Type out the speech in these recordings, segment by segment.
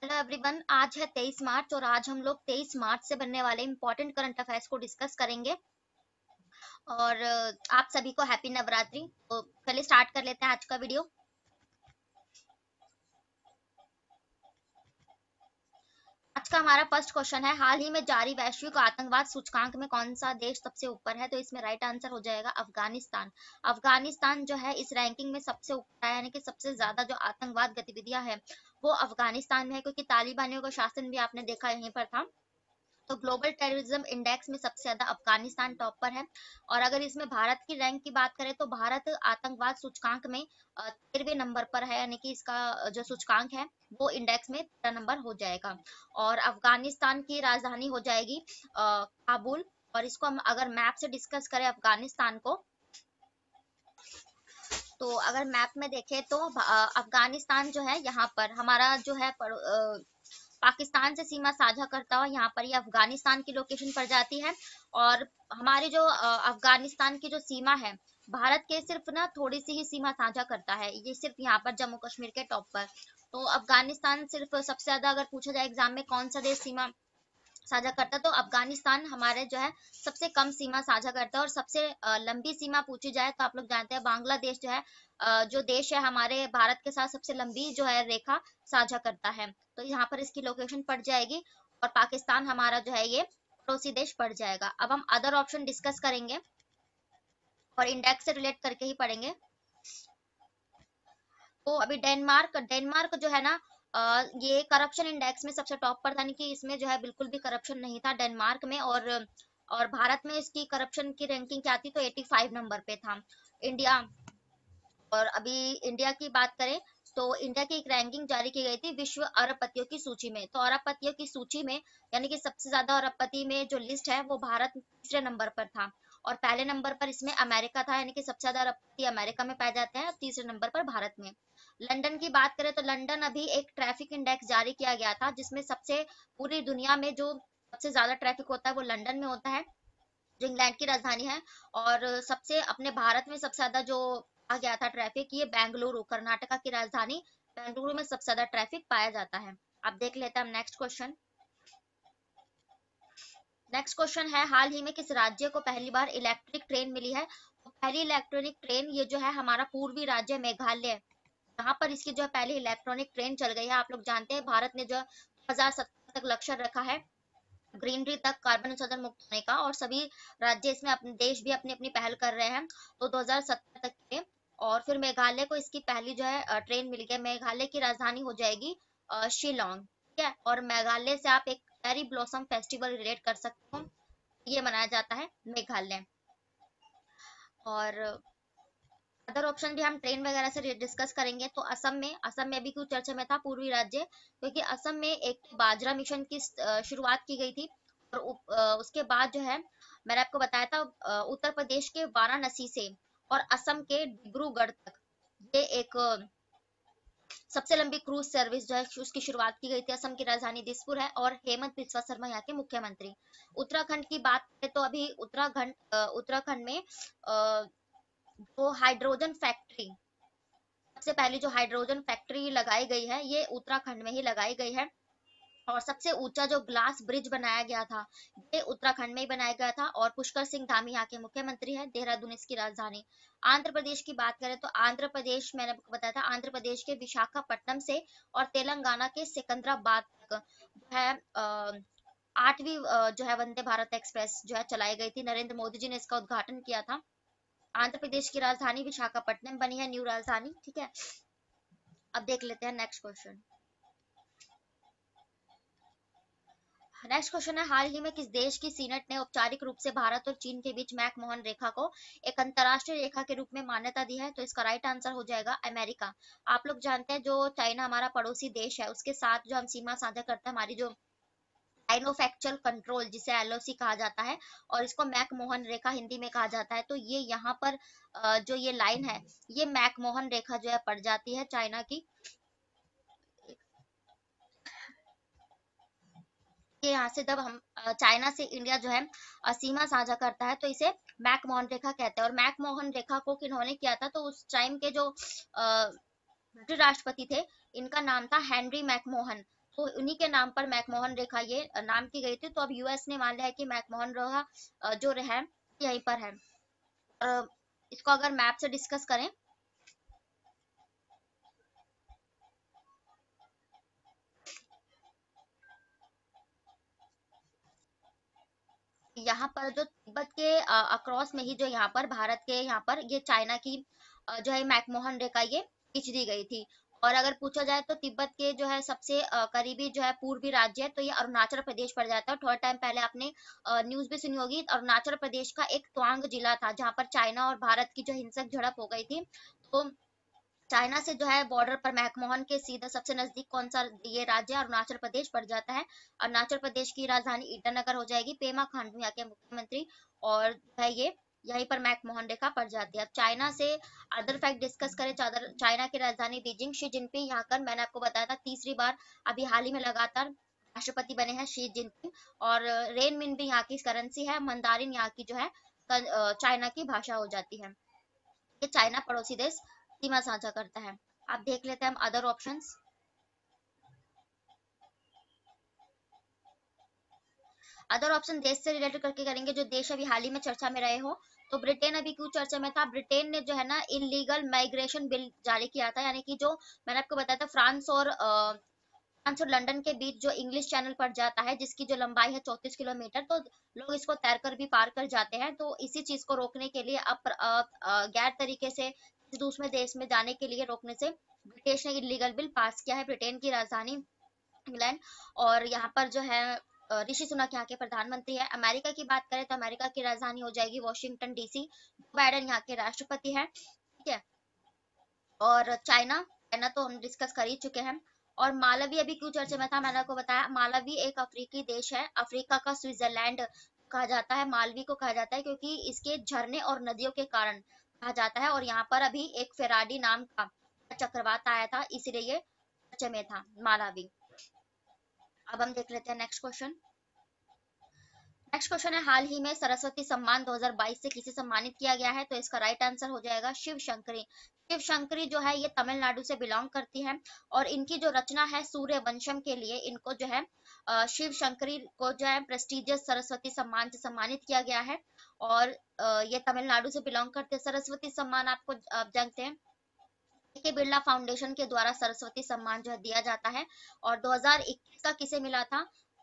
Hello everyone, आज है 23 मार्च और आज हम लोग 23 मार्च से बनने वाले इंपॉर्टेंट करंट अफेयर्स को डिस्कस करेंगे। और आप सभी को हैप्पी नवरात्रि। तो चलिए स्टार्ट कर लेते हैं आज का वीडियो। आज का हमारा फर्स्ट क्वेश्चन है, हाल ही में जारी वैश्विक आतंकवाद सूचकांक में कौन सा देश सबसे ऊपर है? तो इसमें राइट आंसर हो जाएगा अफगानिस्तान। अफगानिस्तान जो है इस रैंकिंग में सबसे ऊपर है, यानी कि सबसे ज्यादा जो आतंकवाद गतिविधियां है वो अफगानिस्तान में है, क्योंकि तालिबानियों का शासन भी आपने देखा यहीं पर था। तो ग्लोबल टेररिज्म इंडेक्स में सबसे ज्यादा अफगानिस्तान टॉप पर है। और अगर इसमें भारत की रैंक की बात करें तो भारत आतंकवाद सूचकांक में 13वें नंबर पर है, यानी कि इसका जो सूचकांक है वो इंडेक्स में 13 नंबर हो जाएगा। और अफगानिस्तान की राजधानी हो जाएगी काबुल। और इसको हम अगर मैप से डिस्कस करें अफगानिस्तान को, तो अगर मैप में देखें तो अफगानिस्तान जो है यहाँ पर हमारा जो है पाकिस्तान से सीमा साझा करता हुआ यहाँ पर ये अफगानिस्तान की लोकेशन पर जाती है। और हमारी जो अफगानिस्तान की जो सीमा है भारत के सिर्फ ना थोड़ी सी ही सीमा साझा करता है, ये सिर्फ यहाँ पर जम्मू कश्मीर के टॉप पर। तो अफगानिस्तान सिर्फ सबसे ज्यादा अगर पूछा जाए एग्जाम में कौन सा देश सीमा साझा करता है, तो अफगानिस्तान हमारे जो है सबसे कम सीमा साझा करता है। और सबसे लंबी सीमा पूछी जाए तो आप लोग जानते हैं बांग्लादेश जो है जो देश है हमारे भारत के साथ सबसे लंबी जो है रेखा साझा करता है, तो यहाँ पर इसकी लोकेशन पड़ जाएगी। और पाकिस्तान हमारा जो है ये पड़ोसी देश पड़ जाएगा। अब हम अदर ऑप्शन डिस्कस करेंगे और इंडेक्स से रिलेट करके ही पढ़ेंगे। तो अभी डेनमार्क डेनमार्क जो है ना ये करप्शन इंडेक्स में सबसे टॉप पर था, यानी कि इसमें जो है बिल्कुल भी करप्शन नहीं था डेनमार्क में। और भारत में इसकी करप्शन की रैंकिंग क्या थी, तो 85 नंबर पे था इंडिया। और अभी इंडिया की बात करें तो इंडिया की एक रैंकिंग जारी की गई थी विश्व अरबपतियों की सूची में। तो अरबपतियों की सूची में यानी कि सबसे ज्यादा अरबपति में जो लिस्ट है वो भारत तीसरे नंबर पर था। और पहले नंबर पर इसमें अमेरिका था, यानी कि सबसे ज्यादा अरबपति अमेरिका में पाए जाते हैं, और तीसरे नंबर पर भारत में। लंदन की बात करें तो लंदन अभी एक ट्रैफिक इंडेक्स जारी किया गया था जिसमें सबसे पूरी दुनिया में जो सबसे ज्यादा ट्रैफिक होता है वो लंदन में होता है, जो इंग्लैंड की राजधानी है। और सबसे अपने भारत में सबसे ज्यादा जो आ गया था ट्रैफिक, ये बेंगलुरु कर्नाटका की राजधानी बेंगलुरु में सबसे ज्यादा ट्रैफिक पाया जाता है। अब देख लेते हैं हम नेक्स्ट क्वेश्चन। नेक्स्ट क्वेश्चन है, हाल ही में किस राज्य को पहली बार इलेक्ट्रिक ट्रेन मिली है? तो पहली इलेक्ट्रॉनिक ट्रेन ये जो है हमारा पूर्वी राज्य मेघालय, यहाँ पर इसकी जो है पहली इलेक्ट्रॉनिक ट्रेन चल गई है। आप लोग जानते हैं भारत ने जो 2070 तक लक्ष्य रखा है ग्रीनरी तक कार्बन उत्सर्जन मुक्त होने का, और सभी राज्य इसमें अपने देश भी अपनी अपनी पहल कर रहे हैं तो 2070 तक के। और फिर मेघालय को इसकी पहली जो है ट्रेन मिल गई। मेघालय की राजधानी हो जाएगी शिलोंग, ठीक है। और मेघालय से आप एक चेरी ब्लॉसम फेस्टिवल रिलेट कर सकते हो, ये मनाया जाता है मेघालय। और अदर ऑप्शन भी हम ट्रेन वगैरह से डिस्कस करेंगे। तो असम में भी कुछ चर्चा में था पूर्वी राज्य, क्योंकि असम में एक बाजरा मिशन की शुरुआत की गई थी। और उसके बाद जो है मैंने आपको बताया था उत्तर प्रदेश के वाराणसी से और असम के डिब्रूगढ़ तक ये एक सबसे लंबी क्रूज सर्विस जो है उसकी शुरुआत की गई थी। असम की राजधानी दिसपुर है और हेमंत बिस्वा शर्मा यहाँ के मुख्यमंत्री। उत्तराखंड की बात करें तो अभी उत्तराखंड में जो हाइड्रोजन फैक्ट्री, सबसे पहली जो हाइड्रोजन फैक्ट्री लगाई गई है ये उत्तराखंड में ही लगाई गई है। और सबसे ऊंचा जो ग्लास ब्रिज बनाया गया था ये उत्तराखंड में ही बनाया गया था। और पुष्कर सिंह धामी यहाँ के मुख्यमंत्री है, देहरादून इसकी राजधानी। आंध्र प्रदेश की बात करें तो आंध्र प्रदेश मैंने आपको बताया था, आंध्र प्रदेश के विशाखापट्टनम से और तेलंगाना के सिकंदराबाद तक जो है 8वीं जो है वंदे भारत एक्सप्रेस जो है चलाई गई थी। नरेंद्र मोदी जी ने इसका उद्घाटन किया था। आंध्र प्रदेश की राजधानी विशाखापट्टनम बनी है न्यू राजधानी, ठीक है। अब देख लेते हैं नेक्स्ट क्वेश्चन। नेक्स्ट क्वेश्चन है, हाल ही में किस देश की सीनेट ने औपचारिक रूप से भारत और चीन के बीच मैकमोहन रेखा को एक अंतरराष्ट्रीय रेखा के रूप में मान्यता दी है? तो इसका राइट आंसर हो जाएगा अमेरिका। आप लोग जानते हैं जो चाइना हमारा पड़ोसी देश है उसके साथ जो हम सीमा साझा करते हैं, हमारी जो लाइन ऑफ एक्चुअल कंट्रोल जिसे एलओसी कहा जाता है, और इसको मैकमोहन रेखा हिंदी में कहा जाता है। तो ये यहाँ पर जो ये लाइन है ये मैकमोहन रेखा जो है पड़ जाती है चाइना की। ये यहाँ से जब हम चाइना से इंडिया जो है सीमा साझा करता है तो इसे मैकमोहन रेखा कहते हैं। और मैकमोहन रेखा को किन्होंने किया था, तो उस टाइम के जो ब्रिटिश राष्ट्रपति थे इनका नाम था हेनरी मैकमोहन। तो उन्हीं के नाम पर मैकमोहन रेखा ये नाम की गई थी। तो अब यूएस ने मान लिया है कि मैकमोहन रेखा जो है यहीं पर है। इसको अगर मैप से डिस्कस करें, यहाँ पर जो तिब्बत के अक्रॉस में ही जो यहाँ पर भारत के यहाँ पर ये चाइना की जो है मैकमोहन रेखा ये खींच दी गई थी। और अगर पूछा जाए तो तिब्बत के जो है सबसे करीबी जो है पूर्वी राज्य है तो ये अरुणाचल प्रदेश पड़ जाता है। थोड़ा टाइम पहले आपने न्यूज भी सुनी होगी, अरुणाचल प्रदेश का एक तवांग जिला था जहाँ पर चाइना और भारत की जो हिंसक झड़प हो गई थी। तो चाइना से जो है बॉर्डर पर मैकमोहन के सीधा सबसे नजदीक कौन सा ये राज्य है, अरुणाचल प्रदेश पड़ जाता है। अरुणाचल प्रदेश की राजधानी ईटानगर हो जाएगी। पेमा खांडू यहाँ के मुख्यमंत्री, और जो है ये यहीं पर मैकमोहन रेखा पड़ जाती है। अब चाइना से अदर फैक्ट डिस्कस करें, चाइना की राजधानी बीजिंग। शी जिनपिंग यहाँ कर मैंने आपको बताया था तीसरी बार अभी हाल ही में लगातार राष्ट्रपति बने हैं शी जिनपिंग। और रेन मिन भी यहाँ की करेंसी है। मंदारिन यहाँ की जो है चाइना की भाषा हो जाती है। ये चाइना पड़ोसी देश सीमा साझा करता है। आप देख लेते हैं हम अदर ऑप्शंस। अदर ऑप्शन देश से रिलेटेड करके करेंगे, जो देश अभी हाल ही में चर्चा में रहे हो। तो ब्रिटेन अभी क्यों चर्चा में था? ब्रिटेन ने जो है ना इलीगल माइग्रेशन बिल जारी किया था, यानी कि जो मैंने आपको बताया था फ्रांस और लंदन के बीच जो इंग्लिश चैनल पड़ जाता है जिसकी जो लंबाई है 34 किलोमीटर, तो लोग इसको तैरकर भी पार कर जाते हैं। तो इसी चीज को रोकने के लिए अब गैर तरीके से किसी दूसरे देश में जाने के लिए रोकने से ब्रिटिश ने इलीगल बिल पास किया है। ब्रिटेन की राजधानी इंग्लैंड, और यहाँ पर जो है ऋषि सुनक यहाँ के प्रधानमंत्री है। अमेरिका की बात करें तो अमेरिका की राजधानी हो जाएगी वॉशिंगटन डीसी। जो बाइडेन यहाँ के राष्ट्रपति है, ठीक है। और चाइना, चाइना तो हम डिस्कस कर ही चुके हैं। और मालवी अभी क्यों चर्चा में था, मैंने आपको बताया। मालवी एक अफ्रीकी देश है, अफ्रीका का स्विट्जरलैंड कहा जाता है। मालवी को कहा जाता है क्योंकि इसके झरने और नदियों के कारण कहा जाता है। और यहाँ पर अभी एक फेराडी नाम का चक्रवात आया था, इसलिए ये चर्चा में था मालवी। अब हम देख लेते हैं नेक्स्ट क्वेश्चन। नेक्स्ट क्वेश्चन है, हाल ही में सरस्वती सम्मान 2022 से किसे सम्मानित किया गया है? तो इसका राइट आंसर हो जाएगा शिव शंकरी। शिव शंकरी जो है ये तमिलनाडु से बिलोंग करती है, और इनकी जो रचना है सूर्य वंशम के लिए इनको जो है शिव शंकरी को जो है प्रेस्टिजियस सरस्वती सम्मान से सम्मानित किया गया है। और ये तमिलनाडु से बिलोंग करते हैं। सरस्वती सम्मान आपको आप जानते हैं के बिरला फाउंडेशन के द्वारा सरस्वती सम्मान जो है दिया जाता है। और 2021 का किसे मिला था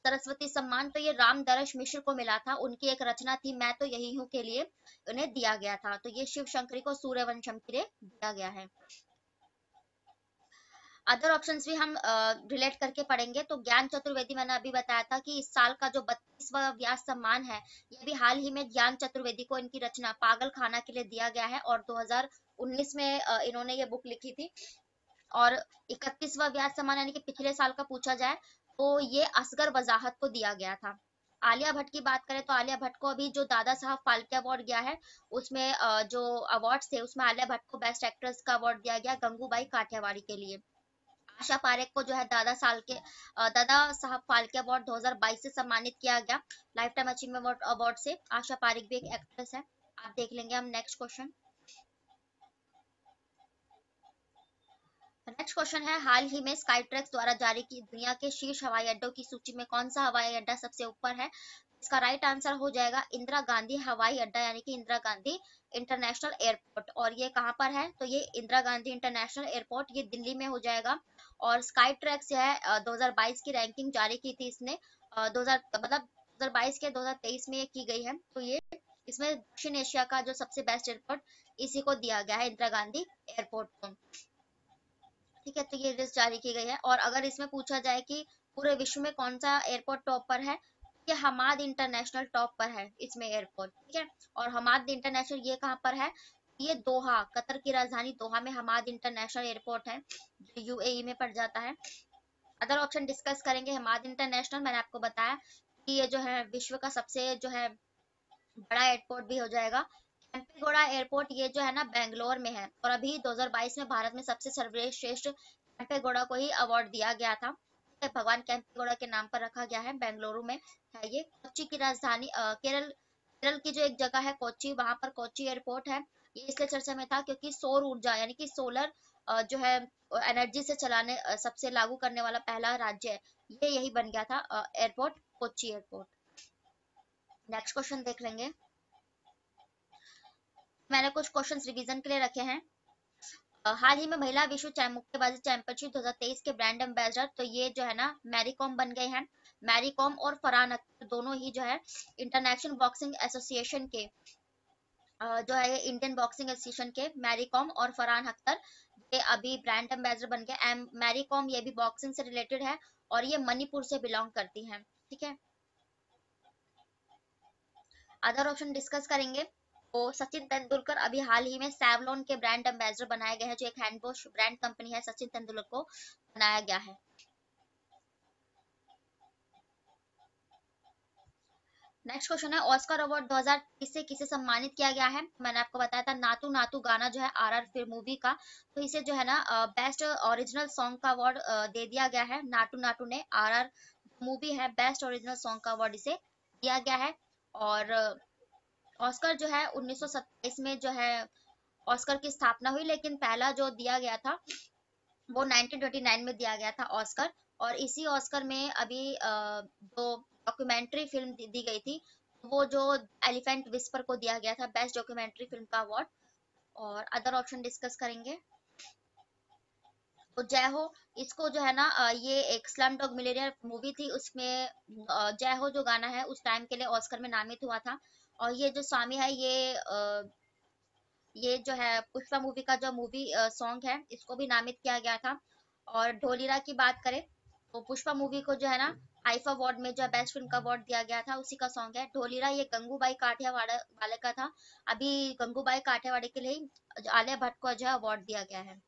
सरस्वती सम्मान? तो ये राम दरश मिश्र को मिला था। उनकी एक रचना थी मैं तो यही हूँ के लिए उन्हें दिया गया था। तो ये शिव शंकरी को सूर्यवंशम के लिए दिया गया है। अदर ऑप्शंस भी हम रिलेट करके पढ़ेंगे। तो ज्ञान चतुर्वेदी मैंने अभी बताया था कि इस साल का जो 32वां व्यास सम्मान है ये भी हाल ही में ज्ञान चतुर्वेदी को इनकी रचना पागल खाना के लिए दिया गया है। और 2019 में इन्होंने ये बुक लिखी थी। और 31वां व्यास सम्मान यानी कि पिछले साल का पूछा जाए तो ये असगर वजाहत को दिया गया था। आलिया भट्ट की बात करें तो आलिया भट्ट को अभी जो दादा साहब फाल्के अवार्ड गया है उसमें जो अवार्ड्स थे उसमें आलिया भट्ट को बेस्ट एक्ट्रेस का अवार्ड दिया गया गंगूबाई काठियावाड़ी के लिए। आशा पारेख को जो है दादा साहब फाल्के अवार्ड 2022 से सम्मानित किया गया लाइफ टाइम अचीवमेंट अवार्ड से। आशा पारेख भी एक एक्ट्रेस है। आप देख लेंगे हम नेक्स्ट क्वेश्चन। नेक्स्ट क्वेश्चन है, हाल ही में स्काईट्रैक्स द्वारा जारी की दुनिया के शीर्ष हवाई अड्डों की सूची में कौन सा हवाई अड्डा सबसे ऊपर है? इसका राइट आंसर हो जाएगा इंदिरा गांधी हवाई अड्डा, यानी कि इंदिरा गांधी इंटरनेशनल एयरपोर्ट। और ये कहाँ पर है? तो ये इंदिरा गांधी इंटरनेशनल एयरपोर्ट ये दिल्ली में हो जाएगा। और स्काई ट्रैक्स जो है 2022 की रैंकिंग जारी की थी इसने 2000 मतलब 2022 के 2023 में ये की गई है। तो ये इसमें दक्षिण एशिया का जो सबसे बेस्ट एयरपोर्ट इसी को दिया गया है, इंदिरा गांधी एयरपोर्ट को। ठीक है, तो ये लिस्ट जारी की गई है। और अगर इसमें पूछा जाए कि पूरे विश्व में कौन सा एयरपोर्ट टॉप पर है, ये हमाद इंटरनेशनल टॉप पर है इसमें एयरपोर्ट। ठीक है, और हमाद इंटरनेशनल ये कहाँ पर है? ये दोहा, कतर की राजधानी दोहा में हमाद इंटरनेशनल एयरपोर्ट है जो यूएई में पड़ जाता है। अदर ऑप्शन डिस्कस करेंगे। हमाद इंटरनेशनल मैंने आपको बताया कि ये जो है विश्व का सबसे जो है बड़ा एयरपोर्ट भी हो जाएगा। केम्पेगौड़ा एयरपोर्ट ये जो है ना बेंगलोर में है। और अभी 2022 में भारत में सबसे सर्वश्रेष्ठ केम्पेगौड़ा को ही अवार्ड दिया गया था। भगवान केम्पेगौड़ा के नाम पर रखा गया है, बेंगलुरु में है ये। कोच्चि की राजधानी केरल, केरल की जो एक जगह है कोच्चि, वहां पर कोच्चि एयरपोर्ट है। ये इसलिए चर्चा में था क्योंकि सौर ऊर्जा यानी कि सोलर जो है एनर्जी से चलाने सबसे लागू करने वाला पहला राज्य है, ये यही बन गया था airport, Kochi airport. Next question देख लेंगे। मैंने कुछ क्वेश्चंस रिवीजन के लिए रखे हैं। हाल ही में महिला विश्व मुक्केबाजी चैंपियनशिप 2023 के ब्रांड एम्बेसडर तो ये जो है ना मैरी कॉम बन गए हैं। मैरी कॉम और फरहान अख्तर दोनों ही जो है इंटरनेशनल बॉक्सिंग एसोसिएशन के जो है इंडियन बॉक्सिंग एसोसिएशन के मैरी कॉम और फरहान अख्तर ये अभी ब्रांड एम्बेसडर बन गए। मैरी कॉम ये भी बॉक्सिंग से रिलेटेड है और ये मणिपुर से बिलोंग करती हैं। ठीक है, अदर ऑप्शन डिस्कस करेंगे। तो सचिन तेंदुलकर अभी हाल ही में सैवलॉन के ब्रांड एम्बेसडर बनाए गए हैं, जो एक हैंड वॉश ब्रांड कंपनी है, सचिन तेंदुलकर को बनाया गया है। नेक्स्ट क्वेश्चन है, ऑस्कर अवार्ड 2023 से किसे सम्मानित किया गया है। मैंने आपको बताया था नातू नातू गाना जो है आरआर फिल्म मूवी का, तो इसे जो है ना बेस्ट ओरिजिनल सॉन्ग का अवार्ड दे दिया गया है। नाटू नाटू ने आरआर मूवी है, बेस्ट ओरिजिनल सॉन्ग का अवार्ड इसे दिया गया है। और ऑस्कर जो है 1927 में जो है ऑस्कर की स्थापना हुई, लेकिन पहला जो दिया गया था वो 1929 में दिया गया था ऑस्कर। और इसी ऑस्कर में अभी जो डॉक्यूमेंट्री फिल्म दी गई थी, वो जो एलिफेंट विस्पर को दिया गया था बेस्ट डॉक्यूमेंट्री फिल्म का अवार्ड। और अदर ऑप्शन डिस्कस करेंगे। तो जय हो, इसको जो है ना ये एक स्लम डॉग मिलियनेयर मूवी थी, उसमें जय हो जो गाना है उस टाइम के लिए ऑस्कर में नामित हुआ था। और ये जो स्वामी है ये जो है पुष्पा मूवी का जो मूवी सॉन्ग है इसको भी नामित किया गया था। और ढोलीरा की बात करें तो पुष्पा मूवी को जो है ना आईफा अवार्ड में जो बेस्ट फिल्म का अवार्ड दिया गया था, उसी का सॉन्ग है ढोलीरा। ये गंगूबाई काठियावाड़ वाले का था। अभी गंगूबाई काठियावाड़ी के लिए आलिया भट्ट को जो है अवार्ड दिया गया है।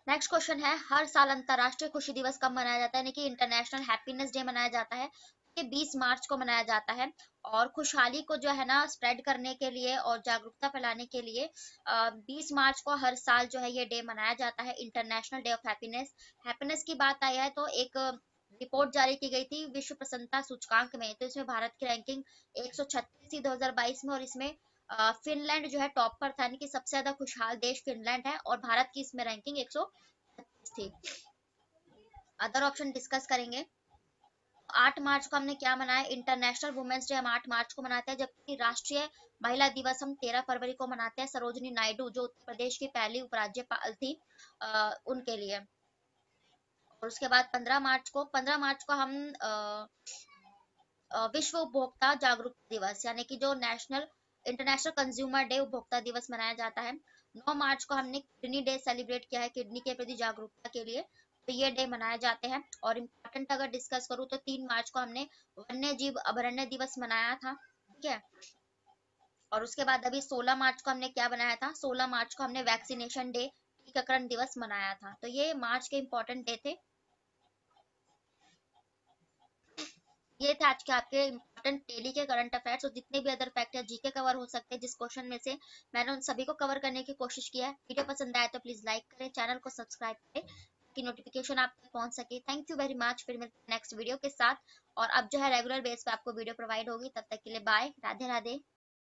नेक्स्ट क्वेश्चन है, हर साल अंतरराष्ट्रीय खुशी दिवस कब मनाया जाता है, यानी कि इंटरनेशनल हैप्पीनेस डे मनाया जाता है। ये 20 मार्च को मनाया जाता है। और खुशहाली को जो है ना स्प्रेड करने के लिए और जागरूकता फैलाने के लिए 20 मार्च को हर साल जो है ये डे मनाया जाता है, international day of happiness. Happiness की बात आई है तो एक रिपोर्ट जारी की गई थी विश्व प्रसन्नता सूचकांक में, तो इसमें भारत की रैंकिंग 136 थी 2022 में। और इसमें फिनलैंड जो है टॉप पर था, यानी कि सबसे ज्यादा खुशहाल देश फिनलैंड है और भारत की इसमें रैंकिंग 136 थी। अदर ऑप्शन डिस्कस करेंगे। 8 मार्च को हमने क्या मनाया, इंटरनेशनल वुमेन्स डे हम 8 मार्च को मनाते हैं, जबकि राष्ट्रीय महिला दिवस हम 13 फरवरी को मनाते हैं, सरोजिनी नायडू जो उत्तर प्रदेश की पहली उपराज्यपाल थी उनके लिए। और उसके बाद 15 मार्च को हम विश्व उपभोक्ता जागरूकता दिवस, यानी कि जो नेशनल इंटरनेशनल कंज्यूमर डे उपभोक्ता दिवस मनाया जाता है। 9 मार्च को हमने किडनी डे सेलिब्रेट किया है, किडनी के प्रति जागरूकता के लिए, तो ये डे मनाए जाते हैं। और इम्पोर्टेंट अगर डिस्कस करूँ तो 3 मार्च को हमने वन्य जीव अभयारण्य दिवस मनाया था। ठीक है, और उसके बाद अभी 16 मार्च को हमने क्या बनाया था, 16 मार्च को हमने वैक्सीनेशन डे टीकाकरण दिवस मनाया था। तो ये मार्च के इंपॉर्टेंट डे थे। ये थे आज के आपके इम्पोर्टेंट डेली के करंट अफेयर्स। और जितने भी अदर फैक्ट है जीके कवर हो सकते हैं जिस क्वेश्चन में से, मैंने उन सभी को कवर करने की कोशिश की है। वीडियो पसंद आए तो प्लीज लाइक करें, चैनल को सब्सक्राइब करें ताकि नोटिफिकेशन आप तक पहुंच सके। थैंक यू वेरी मच, फिर मिलते हैं नेक्स्ट वीडियो के साथ। और अब जो है रेगुलर बेस पे आपको वीडियो प्रोवाइड होगी, तब तक के लिए बाय, राधे राधे।